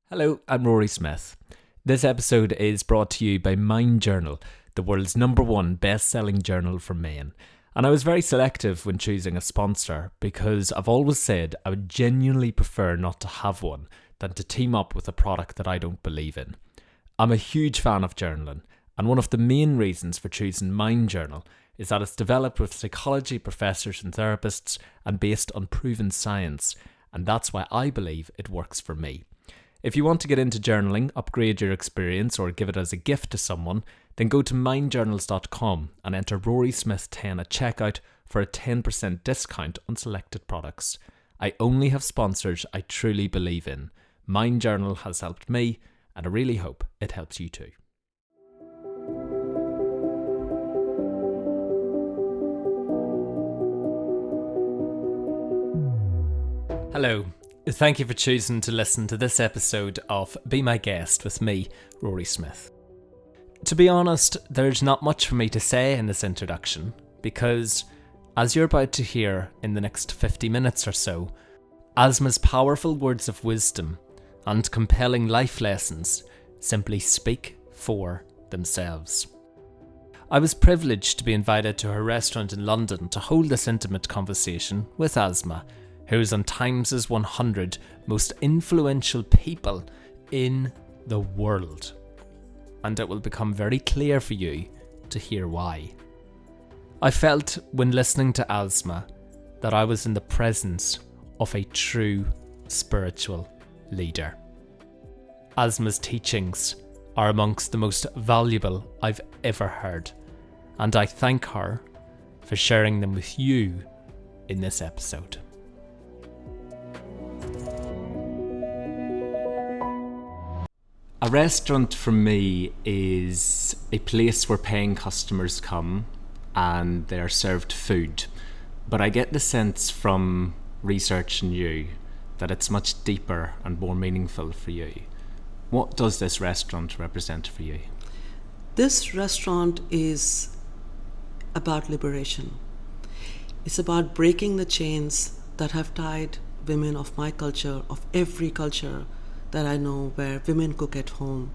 Hello, I'm Rory Smith. This episode is brought to you by MindJournal, the world's #1 best-selling journal for men. And I was very selective when choosing a sponsor because I've always said I would genuinely prefer not to have one than to team up with a product that I don't believe in. I'm a huge fan of journaling, and one of the main reasons for choosing MindJournal is that it's developed with psychology professors and therapists and based on proven science, and that's why I believe it works for me. If you want to get into journaling, upgrade your experience, or give it as a gift to someone, then go to mindjournals.com and enter RorySmith10 at checkout for a 10% discount on selected products. I only have sponsors I truly believe in. MindJournal has helped me, and I really hope it helps you too. Hello. Thank you for choosing to listen to this episode of Be My Guest with me, Rory Smith. To be honest, there's not much for me to say in this introduction because, as you're about to hear in the next 50 minutes or so, Asma's powerful words of wisdom and compelling life lessons simply speak for themselves. I was privileged to be invited to her restaurant in London to hold this intimate conversation with Asma, who is on Time's 100 most influential people in the world. And it will become very clear for you to hear why. I felt when listening to Asma that I was in the presence of a true spiritual leader. Asma's teachings are amongst the most valuable I've ever heard, and I thank her for sharing them with you in this episode. A restaurant for me is a place where paying customers come and they're served food. But I get the sense from researching you that it's much deeper and more meaningful for you. What does this restaurant represent for you? This restaurant is about liberation. It's about breaking the chains that have tied women of my culture, of every culture that I know, where women cook at home,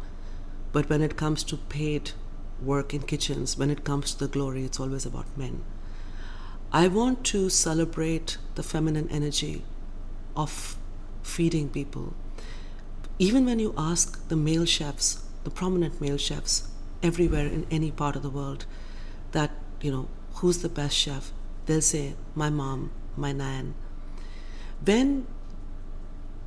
but when it comes to paid work in kitchens, when it comes to the glory, it's always about men. I want to celebrate the feminine energy of feeding people. Even when you ask the male chefs, the prominent male chefs everywhere in any part of the world, that, who's the best chef? They'll say, my mom, my nan. When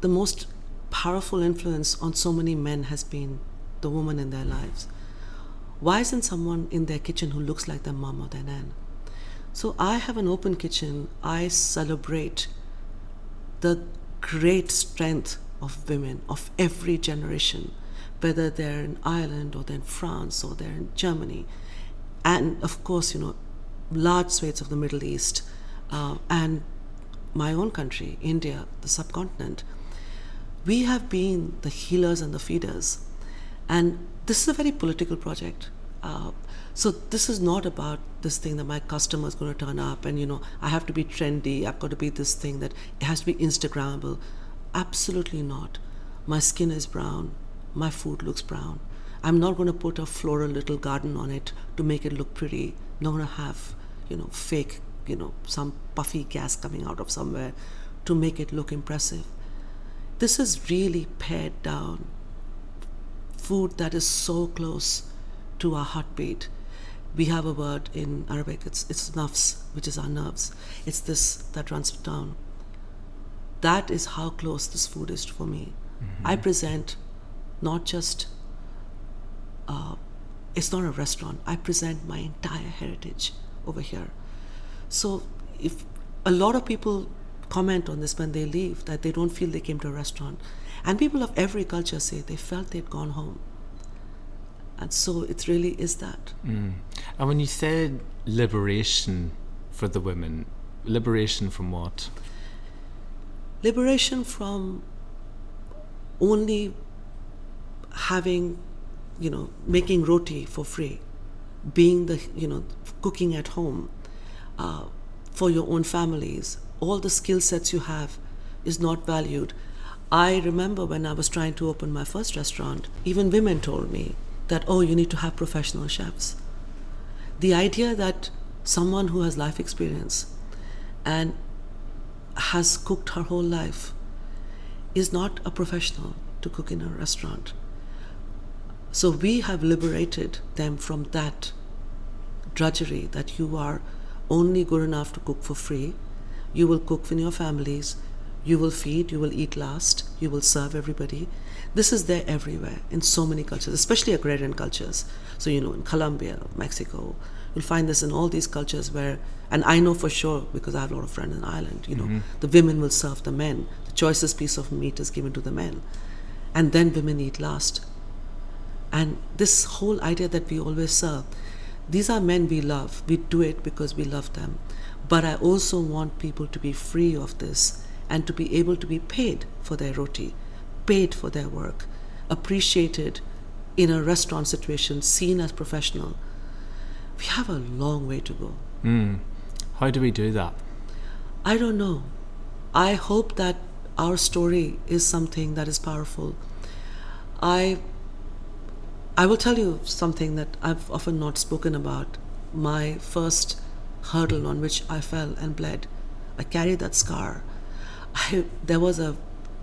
the most powerful influence on so many men has been the woman in their lives, why isn't someone in their kitchen who looks like their mom or their nan? So I have an open kitchen. I celebrate the great strength of women of every generation, whether they're in Ireland or they're in France or they're in Germany, and of course, large swathes of the Middle East, and my own country, India, the subcontinent. We have been the healers and the feeders. And this is a very political project. So this is not about this thing that my customer is going to turn up and, I have to be trendy. I've got to be this thing that it has to be Instagrammable. Absolutely not. My skin is brown. My food looks brown. I'm not going to put a floral little garden on it to make it look pretty. I'm not going to have, fake, some puffy gas coming out of somewhere to make it look impressive. This is really pared down food that is so close to our heartbeat. We have a word in Arabic, it's nafs, which is our nerves. It's this that runs down. That is how close this food is for me. Mm-hmm. I present not just, it's not a restaurant. I present my entire heritage over here. So if a lot of people comment on this when they leave, that they don't feel they came to a restaurant, and people of every culture say they felt they'd gone home, and so it really is that. And when you said liberation for the women, liberation from what? Liberation from only having, making roti for free, being the, cooking at home for your own families. All the skill sets you have is not valued. I remember when I was trying to open my first restaurant, even women told me that, oh, you need to have professional chefs. The idea that someone who has life experience and has cooked her whole life is not a professional to cook in a restaurant. So we have liberated them from that drudgery that you are only good enough to cook for free. You will cook in your families, you will feed, you will eat last, you will serve everybody. This is there everywhere in so many cultures, especially agrarian cultures. So, in Colombia, Mexico, you'll find this in all these cultures where, and I know for sure because I have a lot of friends in Ireland, the women will serve the men. The choicest piece of meat is given to the men. And then women eat last. And this whole idea that we always serve, these are men we love. We do it because we love them. But I also want people to be free of this and to be able to be paid for their roti, paid for their work, appreciated in a restaurant situation, seen as professional. We have a long way to go. How do we do that? I don't know. I hope that our story is something that is powerful. I will tell you something that I've often not spoken about. My first hurdle on which I fell and bled. I carried that scar. There was a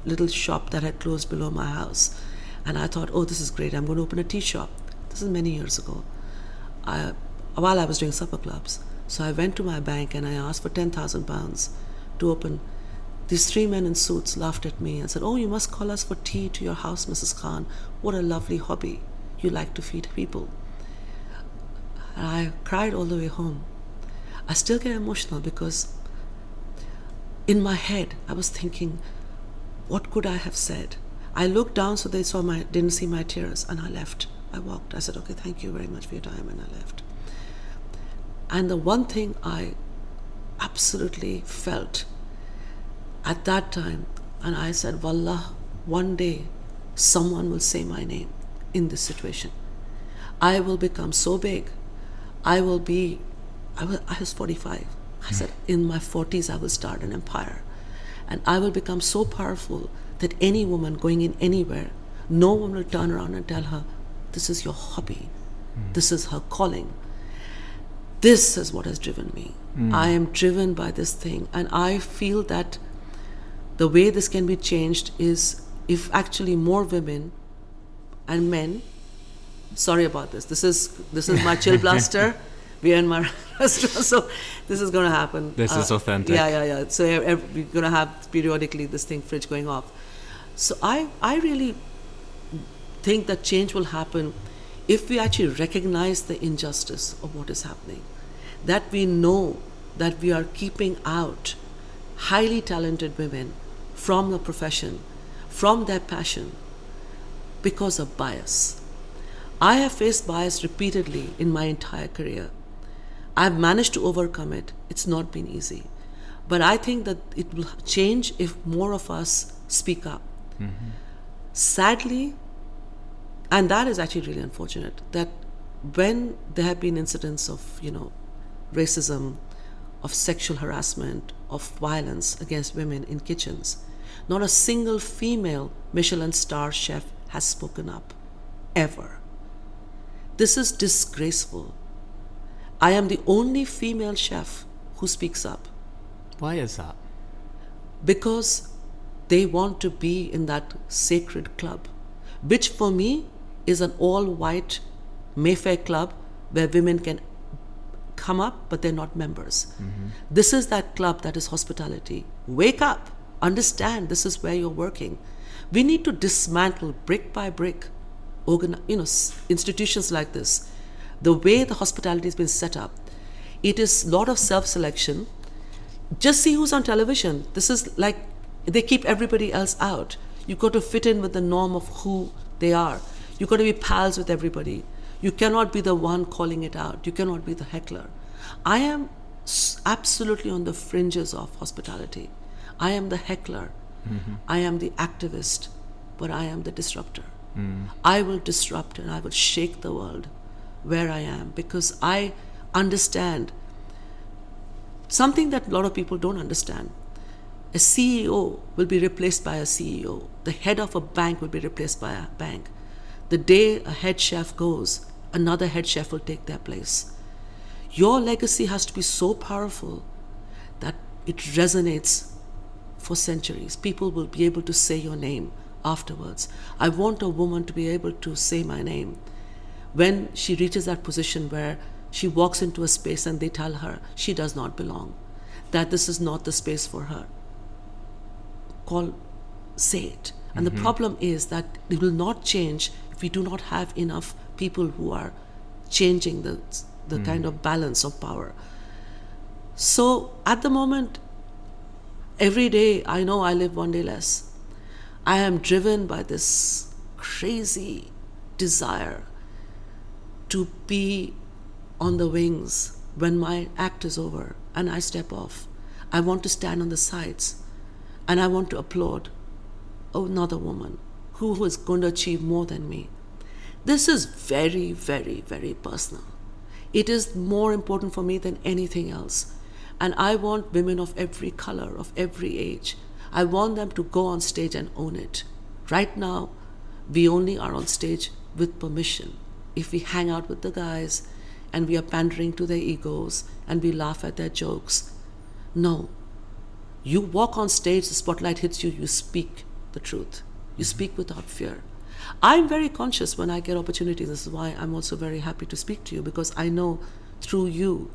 little shop that had closed below my house. And I thought, oh, this is great. I'm going to open a tea shop. This is many years ago. While I was doing supper clubs. So I went to my bank and I asked for £10,000 to open. These three men in suits laughed at me and said, oh, you must call us for tea to your house, Mrs. Khan. What a lovely hobby. You like to feed people. And I cried all the way home. I still get emotional because in my head I was thinking, what could I have said? I looked down so they didn't see my tears, and I left. I walked. I said, okay, thank you very much for your time, and I left. And the one thing I absolutely felt at that time, and I said, Wallah, one day someone will say my name in this situation. I will become so big. I was 45. I said, in my 40s, I will start an empire. And I will become so powerful that any woman going in anywhere, no one will turn around and tell her, this is your hobby. This is her calling. This is what has driven me. I am driven by this thing. And I feel that the way this can be changed is if actually more women and men, sorry about this. This is my chill blaster. We are in my restaurant, so this is going to happen. This is authentic. Yeah. So we're going to have periodically this fridge going off. So I really think that change will happen if we actually recognize the injustice of what is happening. That we know that we are keeping out highly talented women from the profession, from their passion, because of bias. I have faced bias repeatedly in my entire career. I've managed to overcome it. It's not been easy. But I think that it will change if more of us speak up. Sadly, and that is actually really unfortunate, that when there have been incidents of, racism, of sexual harassment, of violence against women in kitchens, not a single female Michelin star chef has spoken up, ever. This is disgraceful. I am the only female chef who speaks up. Why is that? Because they want to be in that sacred club, which for me is an all-white Mayfair club where women can come up, but they're not members. This is that club that is hospitality. Wake up, understand this is where you're working. We need to dismantle brick by brick institutions like this. The way the hospitality has been set up, it is a lot of self-selection. Just see who's on television. This is like they keep everybody else out. You've got to fit in with the norm of who they are. You've got to be pals with everybody. You cannot be the one calling it out. You cannot be the heckler. I am absolutely on the fringes of hospitality. I am the heckler. I am the activist, but I am the disruptor. I will disrupt and I will shake the world where I am, because I understand something that a lot of people don't understand. A CEO will be replaced by a CEO. The head of a bank will be replaced by a bank. The day a head chef goes, another head chef will take their place. Your legacy has to be so powerful that it resonates for centuries. People will be able to say your name afterwards. I want a woman to be able to say my name when she reaches that position where she walks into a space and they tell her she does not belong, that this is not the space for her. Say it. And the problem is that it will not change if we do not have enough people who are changing the kind of balance of power. So at the moment, every day I know I live one day less. I am driven by this crazy desire to be on the wings when my act is over and I step off. I want to stand on the sides and I want to applaud another woman who is going to achieve more than me. This is very, very, very personal. It is more important for me than anything else. And I want women of every color, of every age. I want them to go on stage and own it. Right now, we only are on stage with permission. If we hang out with the guys and we are pandering to their egos and we laugh at their jokes, no. You walk on stage, the spotlight hits you, you speak the truth. You speak without fear. I'm very conscious when I get opportunities. This is why I'm also very happy to speak to you, because I know through you,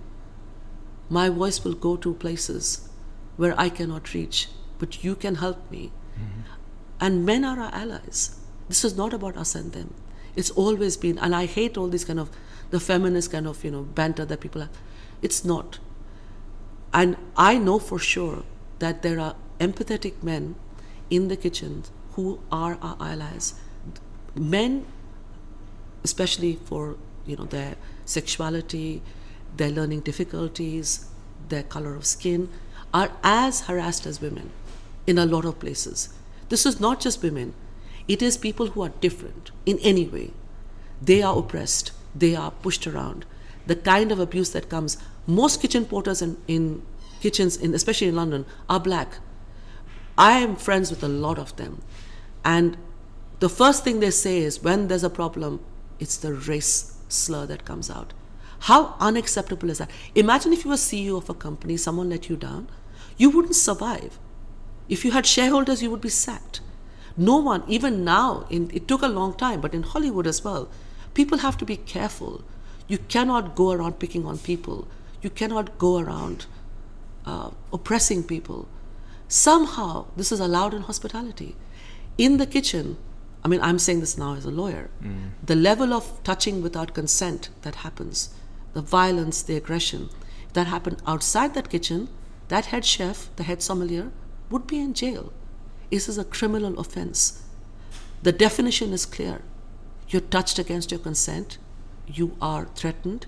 my voice will go to places where I cannot reach, but you can help me. And men are our allies. This is not about us and them. It's always been, and I hate all these kind of, the feminist kind of, banter that people have. It's not. And I know for sure that there are empathetic men in the kitchen who are our allies. Men, especially for their sexuality, their learning difficulties, their color of skin, are as harassed as women in a lot of places. This is not just women. It is people who are different in any way. They are oppressed. They are pushed around. The kind of abuse that comes. Most kitchen porters in kitchens, especially in London, are black. I am friends with a lot of them. And the first thing they say is, when there's a problem, it's the race slur that comes out. How unacceptable is that? Imagine if you were CEO of a company, someone let you down, you wouldn't survive. If you had shareholders, you would be sacked. No one, even now, it took a long time, but in Hollywood as well, people have to be careful. You cannot go around picking on people. You cannot go around oppressing people. Somehow, this is allowed in hospitality. In the kitchen, I'm saying this now as a lawyer, the level of touching without consent that happens, the violence, the aggression that happened outside that kitchen, that head chef, the head sommelier, would be in jail. This is a criminal offense. The definition is clear. You're touched against your consent. You are threatened.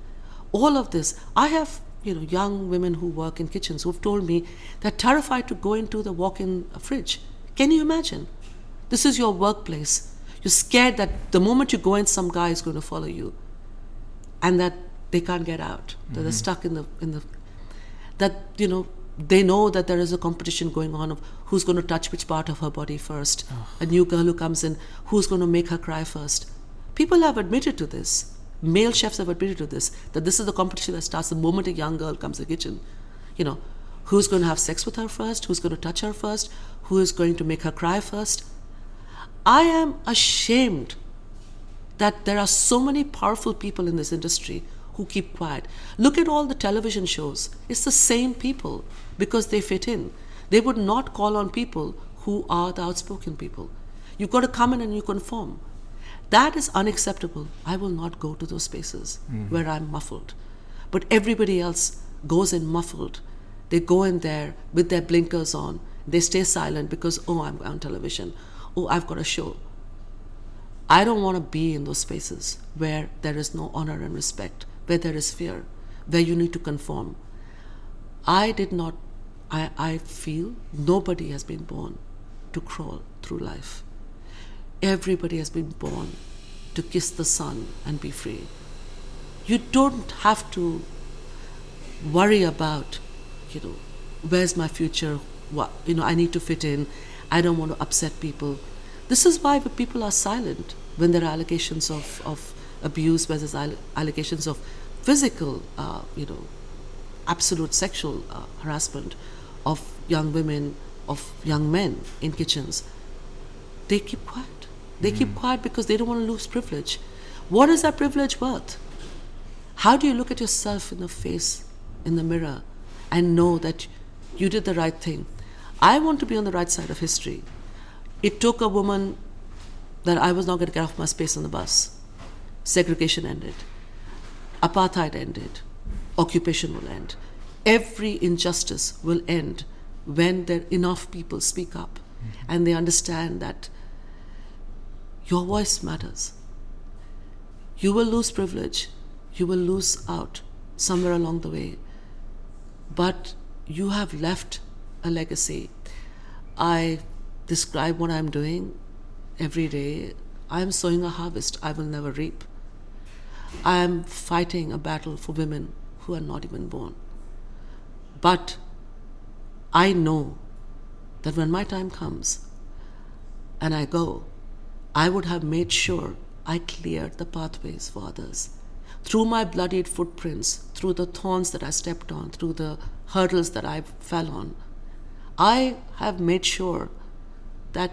All of this. I have young women who work in kitchens who've told me they're terrified to go into the walk-in fridge. Can you imagine? This is your workplace. You're scared that the moment you go in, some guy is going to follow you, and that they can't get out. That they're stuck in the. That they know that there is a competition going on of who's going to touch which part of her body first. A new girl who comes in, who's going to make her cry first. People have admitted to this. Male chefs have admitted to this, that this is the competition that starts the moment a young girl comes to the kitchen. Who's going to have sex with her first? Who's going to touch her first? Who is going to make her cry first? I am ashamed that there are so many powerful people in this industry who keep quiet. Look at all the television shows. It's the same people because they fit in. They would not call on people who are the outspoken people. You've got to come in and you conform. That is unacceptable. I will not go to those spaces where I'm muffled. But everybody else goes in muffled. They go in there with their blinkers on. They stay silent because, I'm on television. I've got a show. I don't want to be in those spaces where there is no honor and respect, where there is fear, where you need to conform. I feel nobody has been born to crawl through life. Everybody has been born to kiss the sun and be free. You don't have to worry about, where's my future, I need to fit in. I don't want to upset people. This is why people are silent when there are allegations of abuse, where there's allegations of physical, absolute sexual harassment of young women, of young men in kitchens. They keep quiet. They keep quiet because they don't want to lose privilege. What is that privilege worth? How do you look at yourself in the face, in the mirror, and know that you did the right thing? I want to be on the right side of history. It took a woman that I was not going to get off my space on the bus. Segregation ended. Apartheid ended. Occupation will end. Every injustice will end when there enough people speak up and they understand that your voice matters. You will lose privilege. You will lose out somewhere along the way. But you have left a legacy. I describe what I'm doing every day. I'm sowing a harvest I will never reap. I am fighting a battle for women who are not even born. But I know that when my time comes and I go, I would have made sure I cleared the pathways for others. Through my bloodied footprints, through the thorns that I stepped on, through the hurdles that I fell on, I have made sure that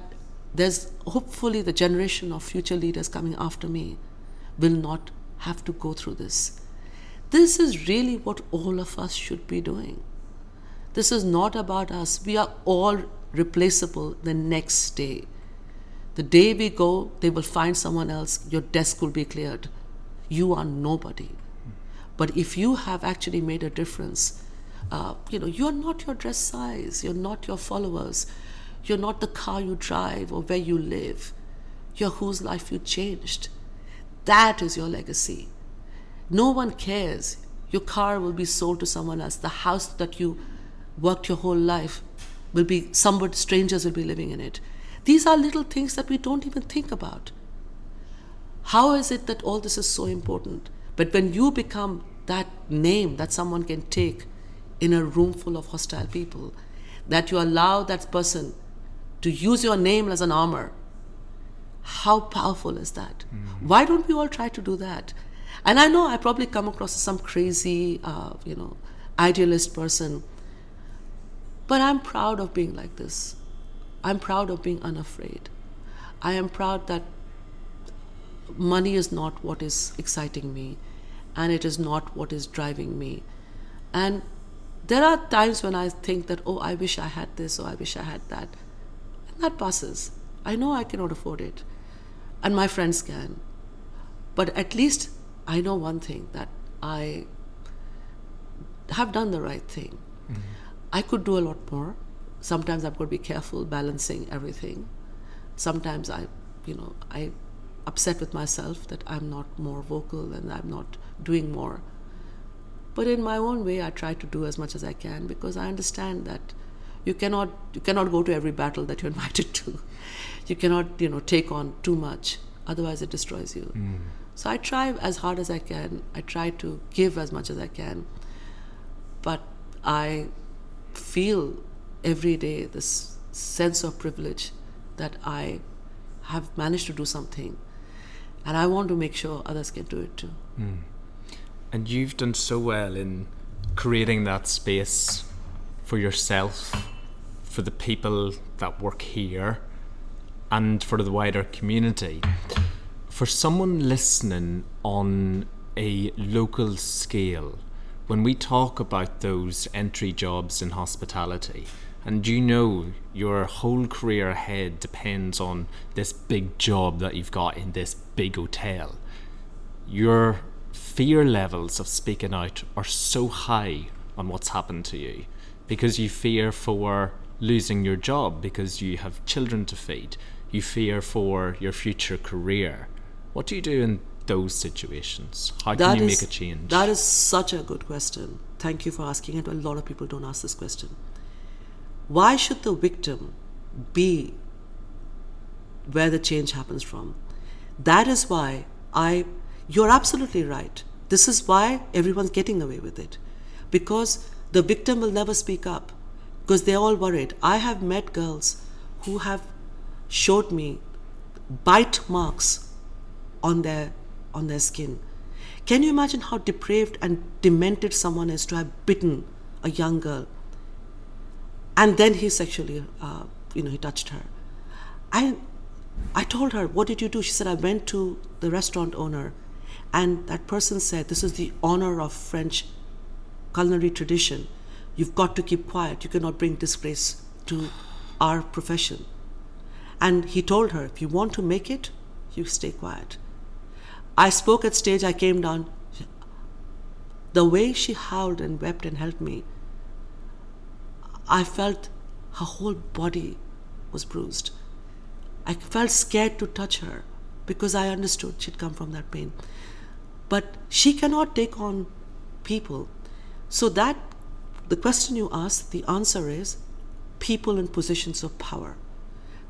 there's hopefully the generation of future leaders coming after me will not have to go through this. This is really what all of us should be doing. This is not about us. We are all replaceable the next day. The day we go, they will find someone else. Your desk will be cleared. You are nobody. But if you have actually made a difference, you're not your dress size. You're not your followers. You're not the car you drive or where you live. You're whose life you changed. That is your legacy. No one cares. Your car will be sold to someone else. The house that you worked your whole life will be somebody, strangers will be living in it. These are little things that we don't even think about. How is it that all this is so important? But when you become that name that someone can take in a room full of hostile people, that you allow that person to use your name as an armor, how powerful is that? Why don't we all try to do that? And I know I probably come across as some crazy, idealist person, but I'm proud of being like this. I'm proud of being unafraid. I am proud that money is not what is exciting me, and it is not what is driving me. And there are times when I think that, I wish I had this, or I wish I had that. And that passes. I know I cannot afford it. And my friends can. But at least I know one thing, that I have done the right thing. I could do a lot more. Sometimes I've got to be careful balancing everything. Sometimes I upset with myself that I'm not more vocal and I'm not doing more. But in my own way, I try to do as much as I can, because I understand that you cannot go to every battle that you're invited to. You cannot, take on too much. Otherwise, it destroys you. So I try as hard as I can. I try to give as much as I can. But I feel every day this sense of privilege that I have managed to do something. And I want to make sure others can do it too. And you've done so well in creating that space for yourself, for the people that work here, and for the wider community. For someone listening on a local scale, when we talk about those entry jobs in hospitality, and your whole career ahead depends on this big job that you've got in this big hotel, your fear levels of speaking out are so high on what's happened to you, because you fear for losing your job, because you have children to feed, you fear for your future career. What do you do in those situations? How can you make a change? That is such a good question. Thank you for asking it. A lot of people don't ask this question. Why should the victim be where the change happens from? That is why you're absolutely right. This is why everyone's getting away with it. Because the victim will never speak up. because they're all worried. I have met girls who have showed me bite marks on their skin. Can you imagine how depraved and demented someone is to have bitten a young girl? And then he sexually, he touched her. I told her, what did you do? She said, I went to the restaurant owner, and that person said, this is the honor of French culinary tradition. You've got to keep quiet. You cannot bring disgrace to our profession. And he told her, if you want to make it, you stay quiet. I spoke at stage, I came down. The way she howled and wept and held me, I felt her whole body was bruised. I felt scared to touch her because I understood she'd come from that pain. But she cannot take on people. So that, the question you asked, the answer is people in positions of power.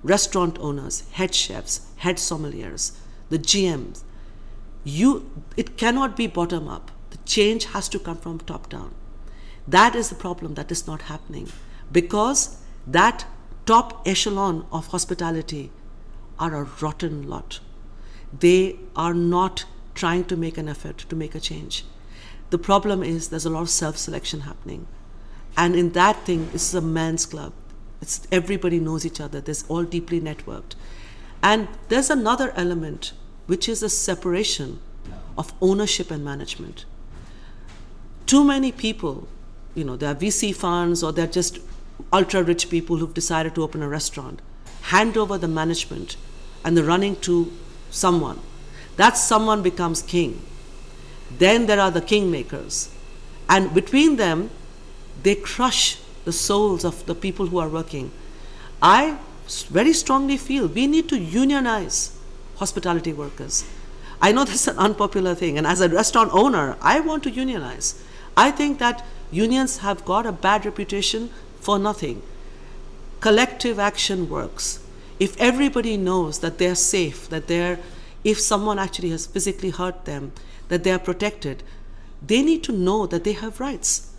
Restaurant owners, head chefs, head sommeliers, the GMs. It cannot be bottom up. The change has to come from top down. That is the problem that is not happening, because that top echelon of hospitality are a rotten lot. They are not trying to make an effort to make a change. The problem is there's a lot of self-selection happening. And in that thing, it's a man's club. Everybody knows each other. There's all deeply networked. And there's another element, which is a separation of ownership and management. Too many people, there are VC funds or they're just ultra-rich people who've decided to open a restaurant, hand over the management and the running to someone. That someone becomes king. Then there are the kingmakers. And between them, they crush the souls of the people who are working. I very strongly feel we need to unionize hospitality workers. I know this is an unpopular thing, and as a restaurant owner, I want to unionize. I think that unions have got a bad reputation for nothing. Collective action works. If everybody knows that they're safe, if someone actually has physically hurt them, that they are protected, they need to know that they have rights.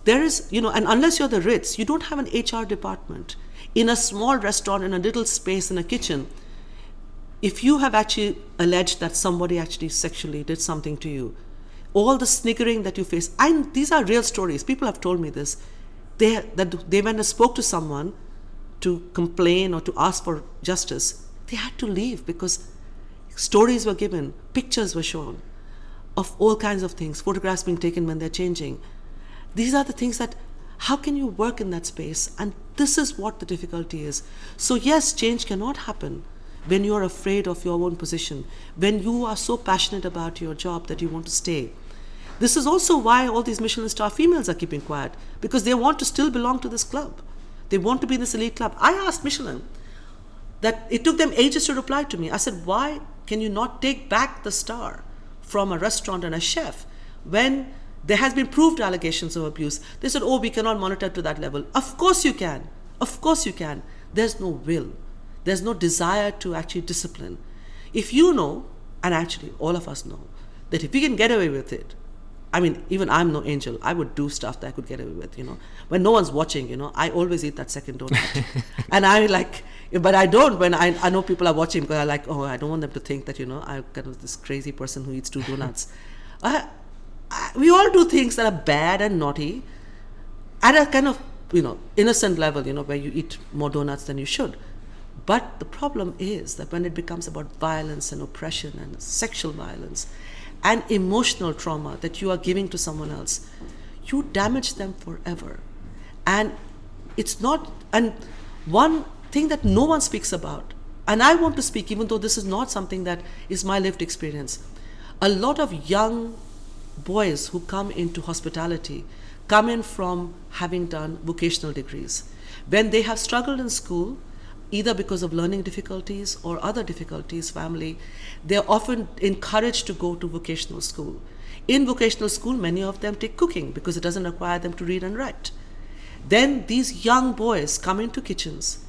There is, and unless you're the Ritz, you don't have an HR department. In a small restaurant, in a little space, in a kitchen, if you have actually alleged that somebody actually sexually did something to you, all the sniggering that you face, and these are real stories, people have told me this, they went and spoke to someone to complain or to ask for justice, they had to leave because stories were given, pictures were shown of all kinds of things, photographs being taken when they're changing. These are the things that, how can you work in that space? And this is what the difficulty is. So yes, change cannot happen when you are afraid of your own position, when you are so passionate about your job that you want to stay. This is also why all these Michelin star females are keeping quiet, because they want to still belong to this club. They want to be in this elite club. I asked Michelin that it took them ages to reply to me. I said, why can you not take back the star from a restaurant and a chef when there has been proved allegations of abuse? They said, we cannot monitor to that level. Of course you can. Of course you can. There's no will. There's no desire to actually discipline. If you know, and actually all of us know, that if we can get away with it, even I'm no angel, I would do stuff that I could get away with, When no one's watching, I always eat that second donut. And but I don't when I know people are watching, because I don't want them to think that, I'm kind of this crazy person who eats 2 donuts. We all do things that are bad and naughty at a kind of, innocent level, where you eat more donuts than you should. But the problem is that when it becomes about violence and oppression and sexual violence and emotional trauma that you are giving to someone else, you damage them forever. And it's not, and one thing that no one speaks about, and I want to speak even though this is not something that is my lived experience, a lot of young boys who come into hospitality come in from having done vocational degrees. When they have struggled in school, either because of learning difficulties or other difficulties, family, they're often encouraged to go to vocational school. In vocational school, many of them take cooking because it doesn't require them to read and write. Then these young boys come into kitchens.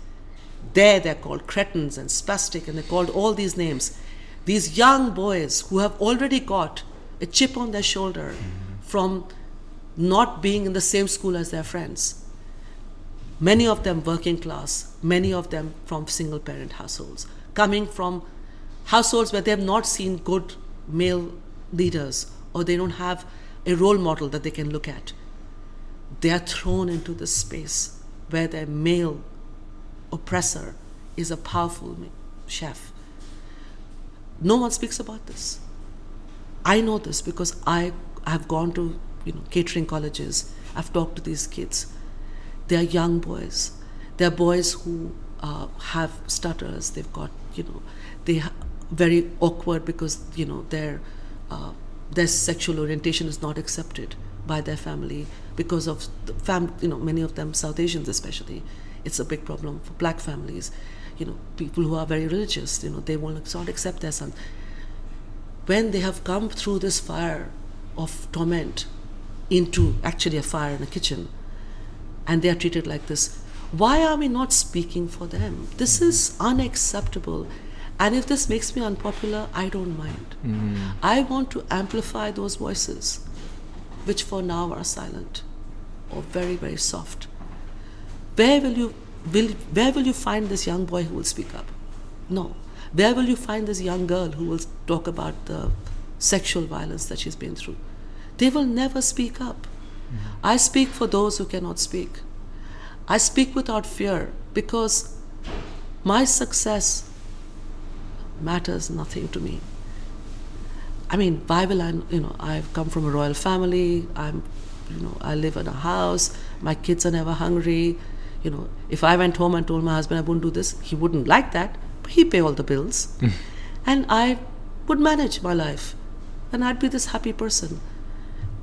They're called cretins and spastic, and they're called all these names. These young boys who have already got a chip on their shoulder from not being in the same school as their friends. many of them working class, many of them from single parent households, coming from households where they have not seen good male leaders, or they don't have a role model that they can look at. They are thrown into this space where their male oppressor is a powerful chef. No one speaks about this. I know this because I have gone to catering colleges. I've talked to these kids. They are young boys. They are boys who have stutters. They've got they are very awkward because their sexual orientation is not accepted by their family because of the many of them South Asians especially. It's a big problem for black families. People who are very religious, they will not accept their son. When they have come through this fire of torment into actually a fire in a kitchen, and they are treated like this, why are we not speaking for them? This is unacceptable. And if this makes me unpopular, I don't mind. I want to amplify those voices, which for now are silent or very, very soft. Where will you find this young boy who will speak up? No. Where will you find this young girl who will talk about the sexual violence that she's been through? They will never speak up. I speak for those who cannot speak. I speak without fear because my success matters nothing to me. I mean, why will I've come from a royal family. I live in a house. My kids are never hungry. If I went home and told my husband I wouldn't do this, he wouldn't like that. But he'd pay all the bills, and I would manage my life, and I'd be this happy person.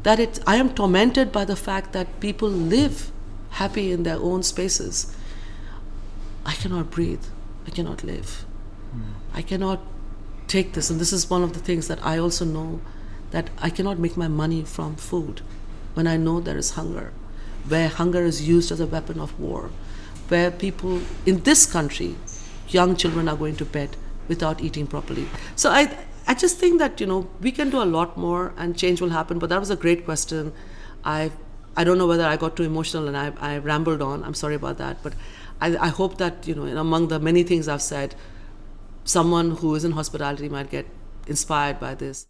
I am tormented by the fact that people live happy in their own spaces. I cannot breathe. I cannot live. I cannot take this. And this is one of the things that I also know, that I cannot make my money from food when I know there is hunger, where hunger is used as a weapon of war, where people in this country, young children are going to bed without eating properly. So I just think that, we can do a lot more and change will happen. But that was a great question. I don't know whether I got too emotional and I rambled on. I'm sorry about that. But I hope that, among the many things I've said, someone who is in hospitality might get inspired by this.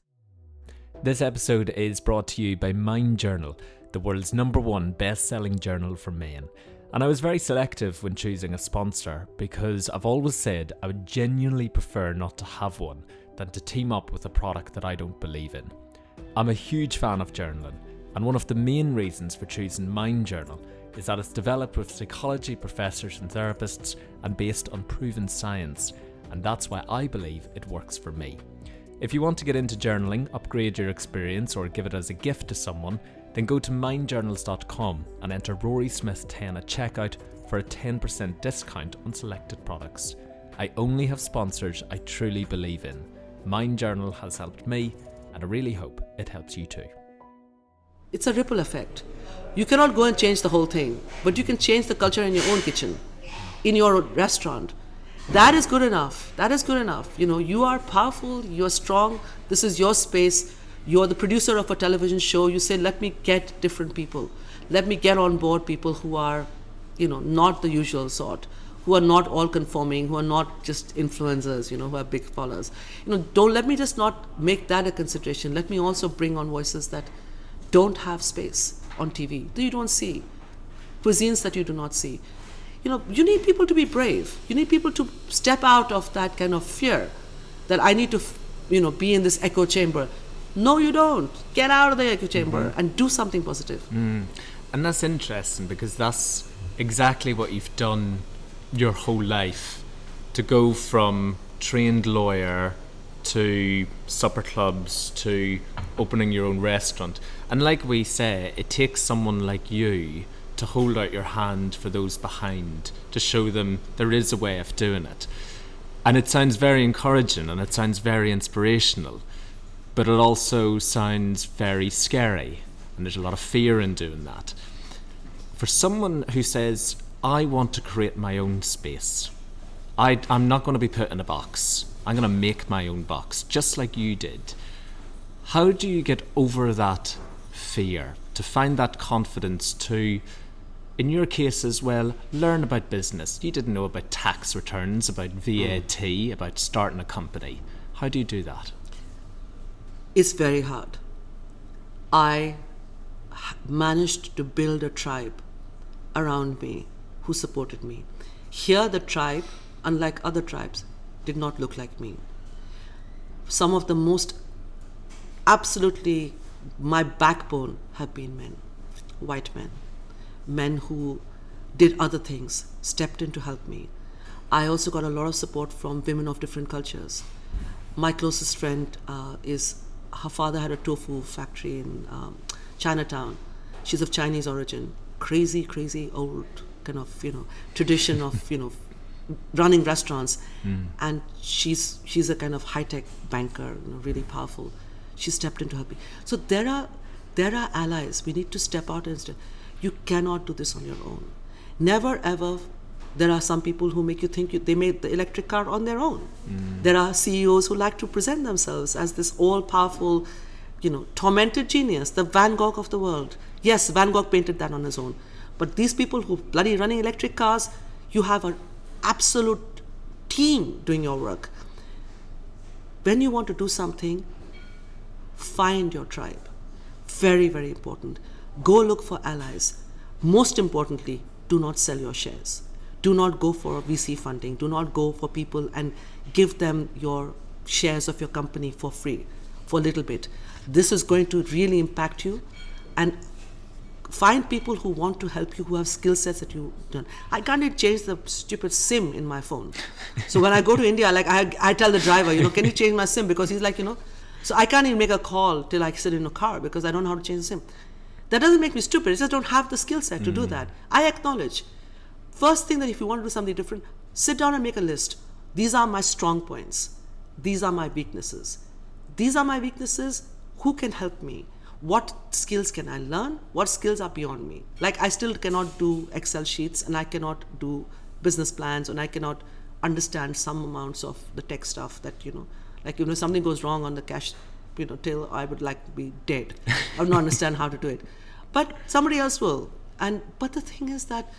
This episode is brought to you by MindJournal, the world's #1 best-selling journal for men. And I was very selective when choosing a sponsor because I've always said I would genuinely prefer not to have one than to team up with a product that I don't believe in. I'm a huge fan of journaling, and one of the main reasons for choosing MindJournal is that it's developed with psychology professors and therapists and based on proven science, and that's why I believe it works for me. If you want to get into journaling, upgrade your experience, or give it as a gift to someone, then go to mindjournals.com and enter Rory Smith 10 at checkout for a 10% discount on selected products. I only have sponsors I truly believe in. MindJournal has helped me, and I really hope it helps you too. It's a ripple effect. You cannot go and change the whole thing, but you can change the culture in your own kitchen, in your restaurant. That is good enough. That is good enough. You are powerful, you are strong, this is your space. You're the producer of a television show. You say, let me get different people. Let me get on board people who are, not the usual sort, who are not all conforming, who are not just influencers, who are big followers. Don't let me just not make that a consideration. Let me also bring on voices that don't have space on TV, that you don't see, cuisines that you do not see. You need people to be brave. You need people to step out of that kind of fear that I need to, be in this echo chamber. No, you don't. Get out of the echo chamber and do something positive. And that's interesting because that's exactly what you've done your whole life. To go from trained lawyer to supper clubs to opening your own restaurant. And like we say, it takes someone like you to hold out your hand for those behind, to show them there is a way of doing it. And it sounds very encouraging and it sounds very inspirational. But it also sounds very scary, and there's a lot of fear in doing that. For someone who says, I want to create my own space, I'm not going to be put in a box, I'm going to make my own box, just like you did. How do you get over that fear, to find that confidence to in your case as well, learn about business. You didn't know about tax returns, about VAT, about starting a company. How do you do that? It's very hard. I managed to build a tribe around me who supported me. Here, the tribe, unlike other tribes, did not look like me. Some of the most absolutely my backbone have been men, white men, men who did other things, stepped in to help me. I also got a lot of support from women of different cultures. My closest friend her father had a tofu factory in Chinatown. She's of Chinese origin. Crazy old kind of, tradition of, running restaurants. And she's a kind of high-tech banker, really powerful. She stepped in to help me. So there are allies. We need to step out and say, you cannot do this on your own. Never ever. There are some people who make you think they made the electric car on their own. There are CEOs who like to present themselves as this all-powerful, tormented genius, the Van Gogh of the world. Yes, Van Gogh painted that on his own. But these people who bloody running electric cars, you have an absolute team doing your work. When you want to do something, find your tribe. Very, very important. Go look for allies. Most importantly, do not sell your shares. Do not go for VC funding. Do not go for people and give them your shares of your company for free, for a little bit. This is going to really impact you. And find people who want to help you, who have skill sets that you don't. I can't even change the stupid SIM in my phone. So when I go to India, I tell the driver, can you change my SIM? Because he's like, so I can't even make a call till I sit in a car because I don't know how to change the SIM. That doesn't make me stupid. I just don't have the skill set to do that. I acknowledge. First thing, that if you want to do something different, sit down and make a list. These are my strong points. These are my weaknesses. These are my weaknesses. Who can help me? What skills can I learn? What skills are beyond me? Like, I still cannot do Excel sheets, and I cannot do business plans, and I cannot understand some amounts of the tech stuff that, something goes wrong on the cash, till I would like to be dead. I would not understand how to do it. But somebody else will. But the thing is that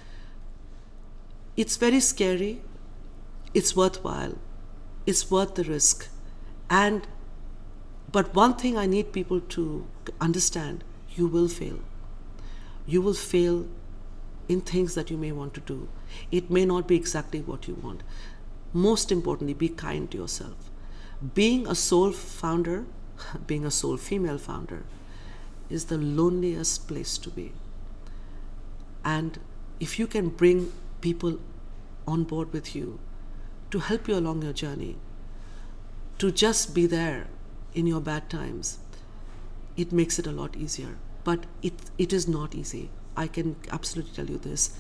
it's very scary. It's worthwhile. It's worth the risk. But one thing I need people to understand, you will fail. You will fail in things that you may want to do. It may not be exactly what you want. Most importantly, be kind to yourself. Being a sole founder, being a sole female founder, is the loneliest place to be. And if you can bring people on board with you to help you along your journey, to just be there in your bad times, it makes it a lot easier. But it is not easy. I can absolutely tell you this.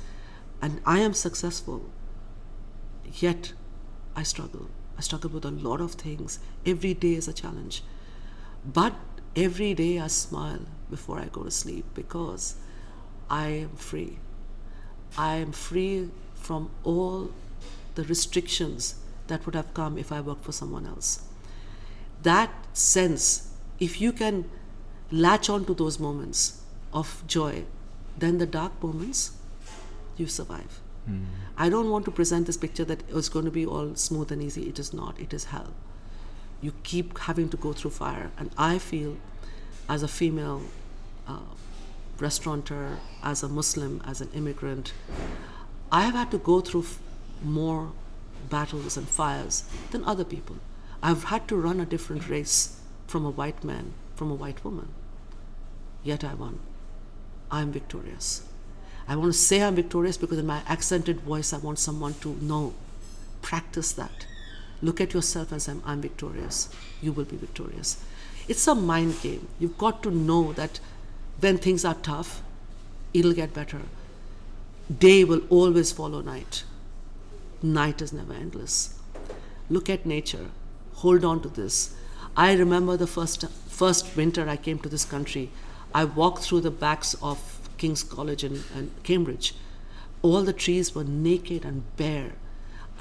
And I am successful, yet I struggle. I struggle with a lot of things. Every day is a challenge. But every day I smile before I go to sleep because I am free. I am free from all the restrictions that would have come if I worked for someone else. That sense, if you can latch on to those moments of joy, then the dark moments, you survive. I don't want to present this picture that it's going to be all smooth and easy. It is not. It is hell. You keep having to go through fire. And I feel, as a female restaurateur, as a Muslim, as an immigrant, I have had to go through more battles and fires than other people. I've had to run a different race from a white man, from a white woman. Yet I won. I'm victorious. I want to say I'm victorious because in my accented voice, I want someone to know. Practice that. Look at yourself and say, I'm victorious. You will be victorious. It's a mind game. You've got to know that when things are tough, it'll get better. Day will always follow night. Night is never endless. Look at nature. Hold on to this. I remember the first winter I came to this country. I walked through the backs of King's College in Cambridge. All the trees were naked and bare.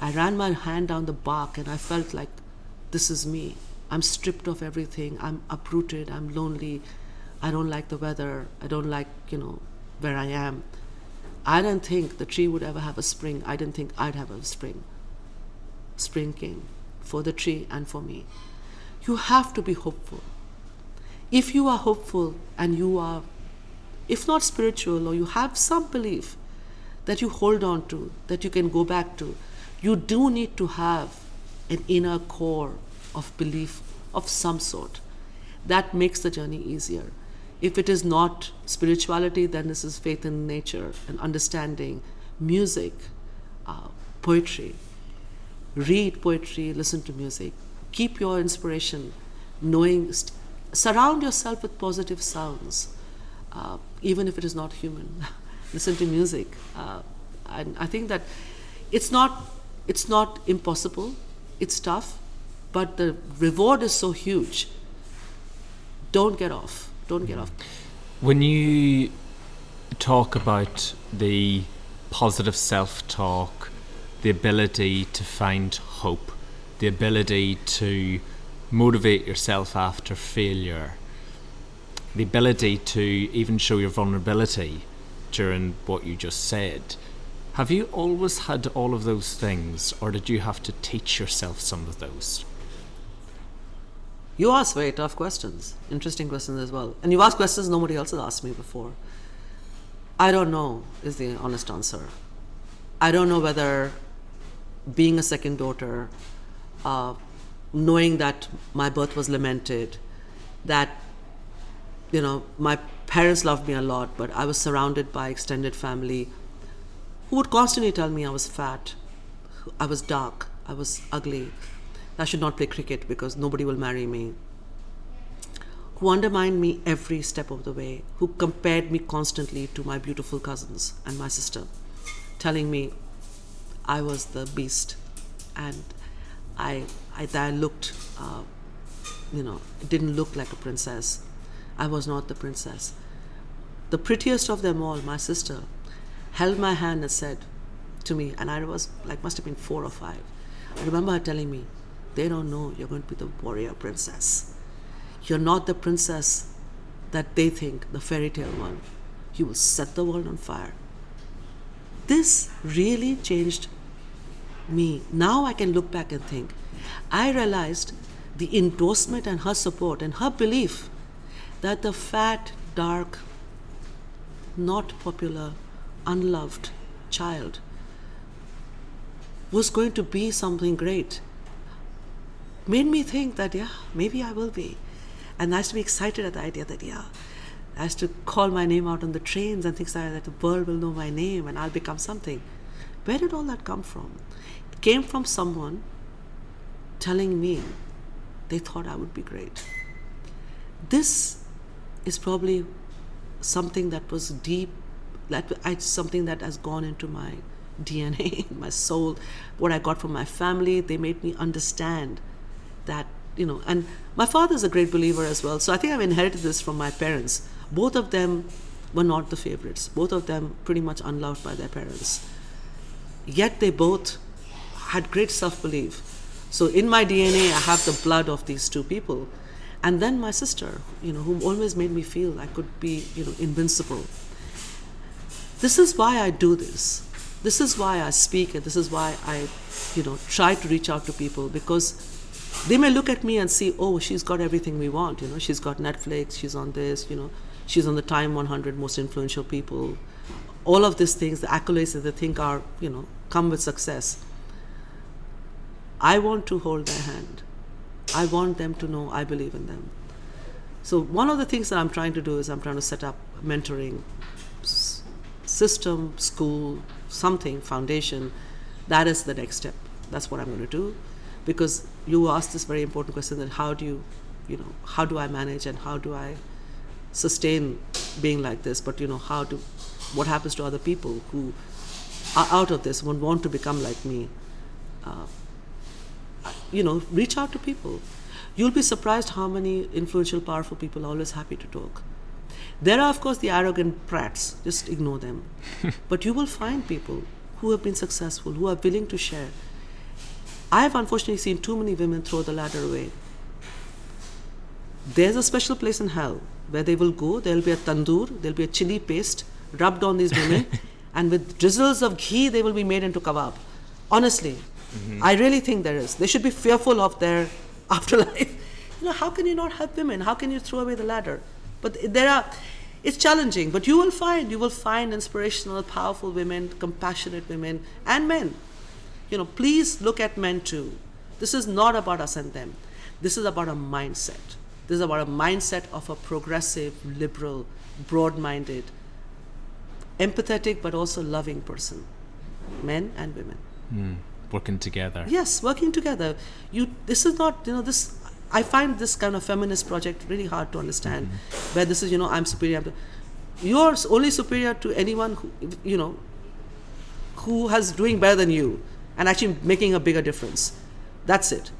I ran my hand down the bark and I felt like, this is me. I'm stripped of everything. I'm uprooted. I'm lonely. I don't like the weather. I don't like, where I am. I didn't think the tree would ever have a spring. I didn't think I'd have a spring. Spring came for the tree and for me. You have to be hopeful. If you are hopeful and you are, if not spiritual, or you have some belief that you hold on to, that you can go back to, you do need to have an inner core of belief of some sort. That makes the journey easier. If it is not spirituality, then this is faith in nature and understanding, music, poetry. Read poetry, listen to music. Keep your inspiration, knowing, surround yourself with positive sounds, even if it is not human. Listen to music. And I think that it's not impossible, it's tough, but the reward is so huge. Don't get off. Don't get off. When you talk about the positive self-talk, the ability to find hope, the ability to motivate yourself after failure, the ability to even show your vulnerability during what you just said, have you always had all of those things, or did you have to teach yourself some of those? You ask very tough questions, interesting questions as well. And you ask questions nobody else has asked me before. I don't know is the honest answer. I don't know whether being a second daughter, knowing that my birth was lamented, that, my parents loved me a lot, but I was surrounded by extended family who would constantly tell me I was fat, I was dark, I was ugly, I should not play cricket because nobody will marry me, who undermined me every step of the way, who compared me constantly to my beautiful cousins and my sister, telling me I was the beast and I looked, it didn't look like a princess. I was not the princess. The prettiest of them all, my sister, held my hand and said to me, and I was must have been 4 or 5. I remember her telling me, they don't know you're going to be the warrior princess. You're not the princess that they think, the fairy tale one. You will set the world on fire. This really changed me. Now I can look back and think, I realized the endorsement and her support and her belief that the fat, dark, not popular, unloved child was going to be something great made me think that, maybe I will be. And I used to be excited at the idea that, I used to call my name out on the trains and things like that, the world will know my name and I'll become something. Where did all that come from? It came from someone telling me they thought I would be great. This is probably something that was deep, something that has gone into my DNA, my soul, what I got from my family. They made me understand that, and my father is a great believer as well. So I think I've inherited this from my parents. Both of them were not the favorites. Both of them pretty much unloved by their parents. Yet they both had great self-belief. So in my DNA, I have the blood of these two people. And then my sister, who always made me feel I could be, invincible. This is why I do this. This is why I speak, and this is why I, try to reach out to people, because they may look at me and see, oh, she's got everything we want. She's got Netflix, she's on this, she's on the Time100 most influential people. All of these things, the accolades that they think are, come with success. I want to hold their hand. I want them to know I believe in them. So one of the things that I'm trying to do is I'm trying to set up a mentoring system, school, something, foundation. That is the next step. That's what I'm going to do. Because you asked this very important question that how do I manage and how do I sustain being like this? But, what happens to other people who are out of this and want to become like me? Reach out to people. You'll be surprised how many influential, powerful people are always happy to talk. There are, of course, the arrogant brats. Just ignore them. But you will find people who have been successful, who are willing to share. I have unfortunately seen too many women throw the ladder away. There's a special place in hell where they will go. There'll be a tandoor, there'll be a chili paste rubbed on these women, And with drizzles of ghee, they will be made into kebab. Honestly, I really think there is. They should be fearful of their afterlife. How can you not help women? How can you throw away the ladder? But it's challenging, but you will find inspirational, powerful women, compassionate women, and men. Please look at men too. This is not about us and them. This is about a mindset. This is about a mindset of a progressive, liberal, broad-minded, empathetic, but also loving person. Men and women. Working together. Yes, working together. This is not, I find this kind of feminist project really hard to understand, where this is, I'm superior. You're only superior to anyone who has doing better than you and actually making a bigger difference. That's it.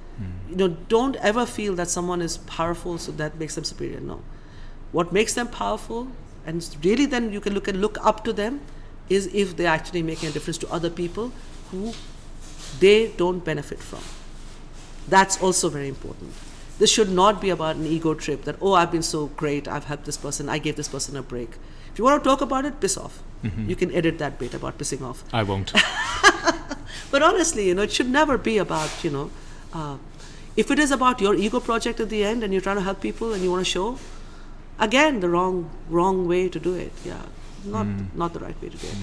Don't ever feel that someone is powerful, so that makes them superior. No. What makes them powerful, and really then you can look up to them, is if they're actually making a difference to other people who they don't benefit from. That's also very important. This should not be about an ego trip that, I've been so great, I've helped this person, I gave this person a break. If you want to talk about it, piss off. You can edit that bit about pissing off. I won't. But honestly, it should never be about, if it is about your ego project at the end and you're trying to help people and you want to show, again, the wrong way to do it. Yeah, not the right way to do it.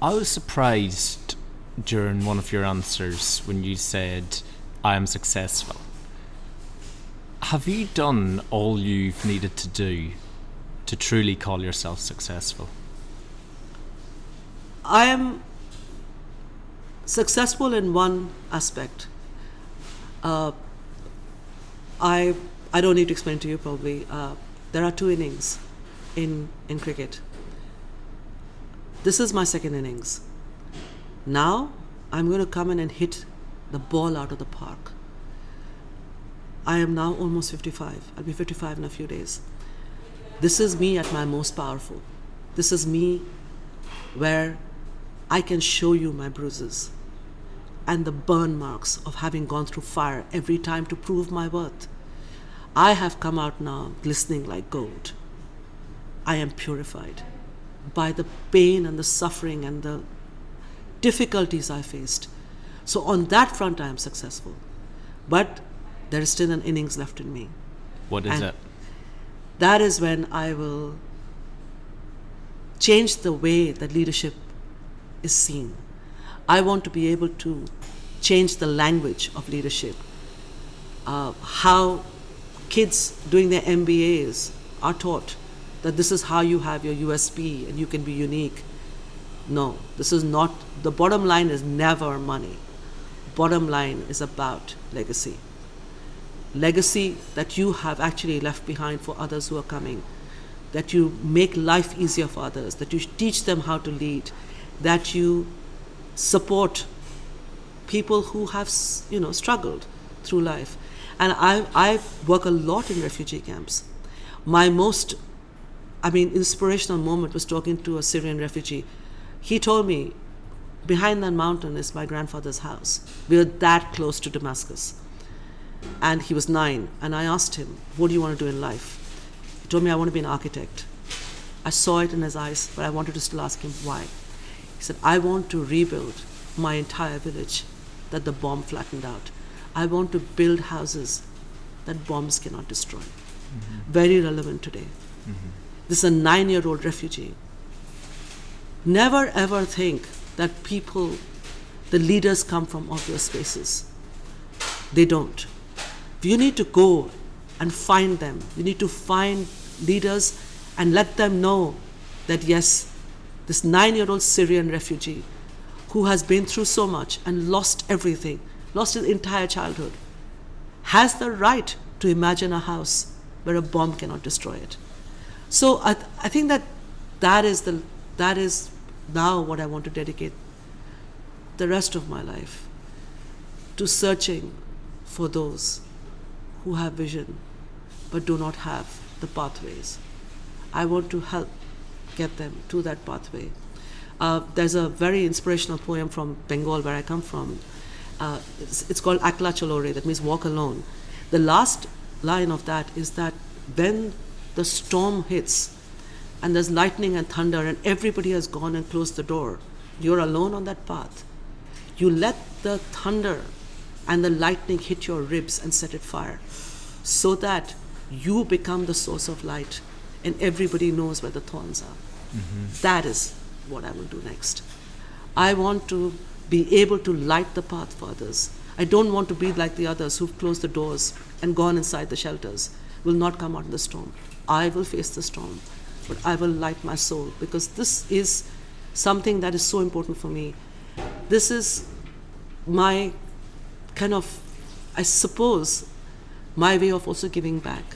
I was surprised during one of your answers when you said, I am successful. Have you done all you've needed to do to truly call yourself successful? I am successful in one aspect. I don't need to explain to you probably. There are 2 innings in cricket. This is my second innings. Now I'm going to come in and hit the ball out of the park. I am now almost 55. I'll be 55 in a few days. This is me at my most powerful. This is me where I can show you my bruises and the burn marks of having gone through fire every time to prove my worth. I have come out now glistening like gold. I am purified by the pain and the suffering and the difficulties I faced. So on that front, I am successful. But there is still an innings left in me. What is it? That is when I will change the way that leadership is seen. I want to be able to change the language of leadership. How kids doing their MBAs are taught that this is how you have your USP and you can be unique. No, this is not. The bottom line is never money. Bottom line is about legacy. Legacy that you have actually left behind for others who are coming, that you make life easier for others, that you teach them how to lead, that you support people who have, struggled through life. And I work a lot in refugee camps. My most, inspirational moment was talking to a Syrian refugee. He told me, behind that mountain is my grandfather's house. We were that close to Damascus. And he was 9. And I asked him, what do you want to do in life? He told me, I want to be an architect. I saw it in his eyes, but I wanted to still ask him why. He said, I want to rebuild my entire village that the bomb flattened out. I want to build houses that bombs cannot destroy. Very relevant today. This is a 9-year-old refugee. Never ever think that the leaders come from obvious spaces. They don't. You need to go and find them. You need to find leaders and let them know that yes, this 9-year-old Syrian refugee who has been through so much and lost everything, lost his entire childhood, has the right to imagine a house where a bomb cannot destroy it. So I think that is now what I want to dedicate the rest of my life to, searching for those who have vision but do not have the pathways. I want to help get them to that pathway. There's a very inspirational poem from Bengal, where I come from. It's called Akla Cholore, that means walk alone. The last line of that is that when the storm hits, and there's lightning and thunder and everybody has gone and closed the door, you're alone on that path, you let the thunder and the lightning hit your ribs and set it fire so that you become the source of light and everybody knows where the thorns are. That is what I will do next. I want to be able to light the path for others. I don't want to be like the others who've closed the doors and gone inside the shelters, will not come out in the storm. I will face the storm, but I will light my soul, because this is something that is so important for me. This is my kind of, I suppose, my way of also giving back.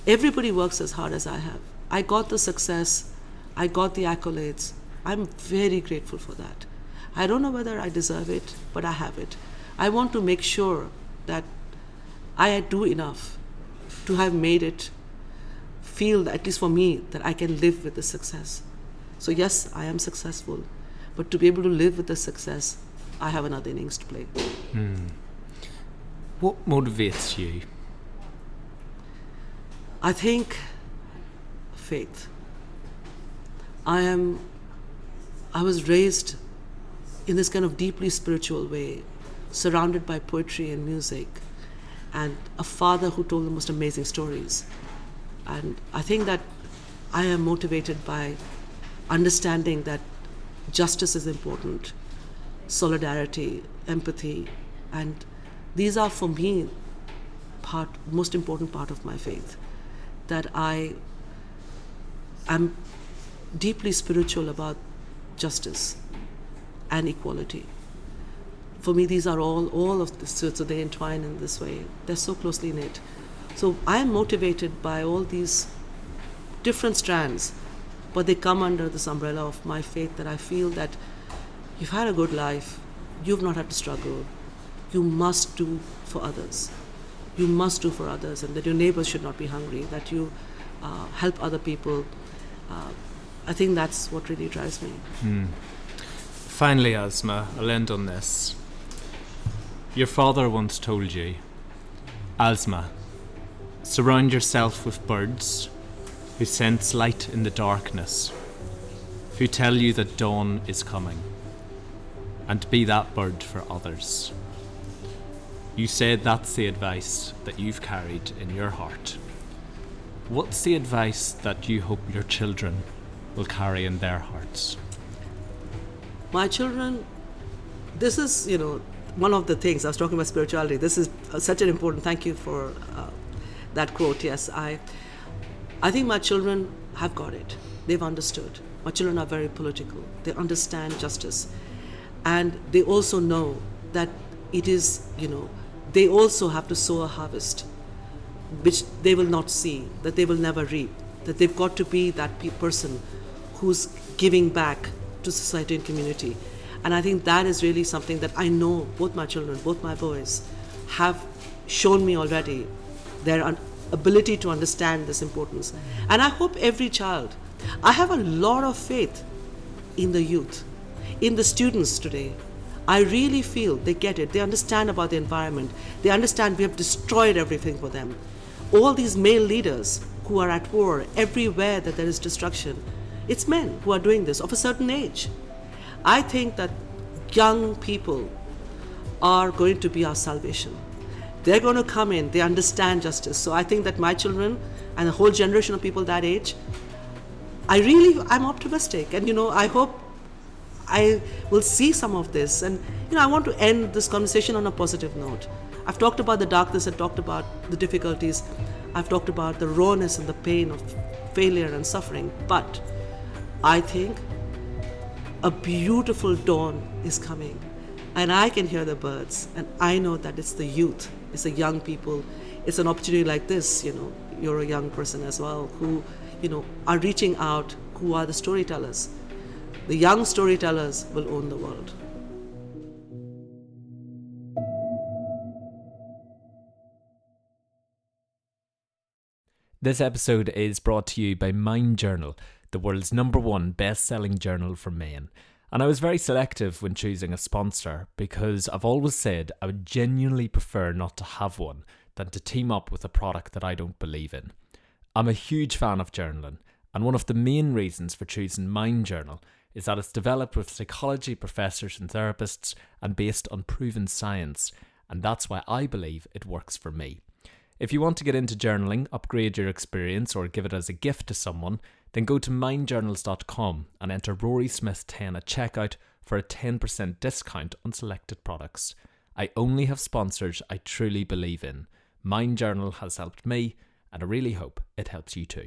Everybody works as hard as I have. I got the success, I got the accolades. I'm very grateful for that. I don't know whether I deserve it, but I have it. I want to make sure that I do enough to have made it feel, at least for me, that I can live with the success. So yes, I am successful, but to be able to live with the success, I have another innings to play. What motivates you? I think faith. I was raised in this kind of deeply spiritual way, surrounded by poetry and music, and a father who told the most amazing stories. And I think that I am motivated by understanding that justice is important, solidarity, empathy, and these are for me most important part of my faith. That I am deeply spiritual about justice and equality. For me, these are all of this, so they entwine in this way. They're so closely knit. So I am motivated by all these different strands, but they come under this umbrella of my faith, that I feel that you've had a good life, you've not had to struggle, you must do for others. You must do for others, and that your neighbors should not be hungry, that you help other people. I think that's what really drives me. Finally, Asma, I'll end on this. Your father once told you, Asma, surround yourself with birds who sense light in the darkness, who tell you that dawn is coming, and be that bird for others. You said that's the advice that you've carried in your heart. What's the advice that you hope your children will carry in their hearts? My children, this is, one of the things, I was talking about spirituality. This is such an important, thank you for that quote. Yes, I think my children have got it. They've understood. My children are very political. They understand justice. And they also know that it is, they also have to sow a harvest, which they will not see, that they will never reap, that they've got to be that person who's giving back to society and community. And I think that is really something that I know both my children, both my boys, have shown me already, their ability to understand this importance. And I hope every child, I have a lot of faith in the youth, in the students today. I really feel they get it. They understand about the environment. They understand we have destroyed everything for them. All these male leaders who are at war everywhere that there is destruction, it's men who are doing this of a certain age. I think that young people are going to be our salvation. They're going to come in, they understand justice. So I think that my children and a whole generation of people that age, I'm optimistic. And I hope I will see some of this. And I want to end this conversation on a positive note. I've talked about the darkness, I've talked about the difficulties, I've talked about the rawness and the pain of failure and suffering. But I think a beautiful dawn is coming. And I can hear the birds. And I know that it's the youth, it's the young people. It's an opportunity like this, you're a young person as well, who, are reaching out, who are the storytellers. The young storytellers will own the world. This episode is brought to you by MindJournal, the world's #1 best-selling journal for men. And I was very selective when choosing a sponsor, because I've always said I would genuinely prefer not to have one than to team up with a product that I don't believe in. I'm a huge fan of journaling, And one of the main reasons for choosing MindJournal is that it's developed with psychology professors and therapists and based on proven science. And that's why I believe it works for me. If you want to get into journaling, upgrade your experience, or give it as a gift to someone, then go to mindjournals.com and enter Rory Smith 10 at checkout for a 10% discount on selected products. I only have sponsors I truly believe in. MindJournal has helped me, and I really hope it helps you too.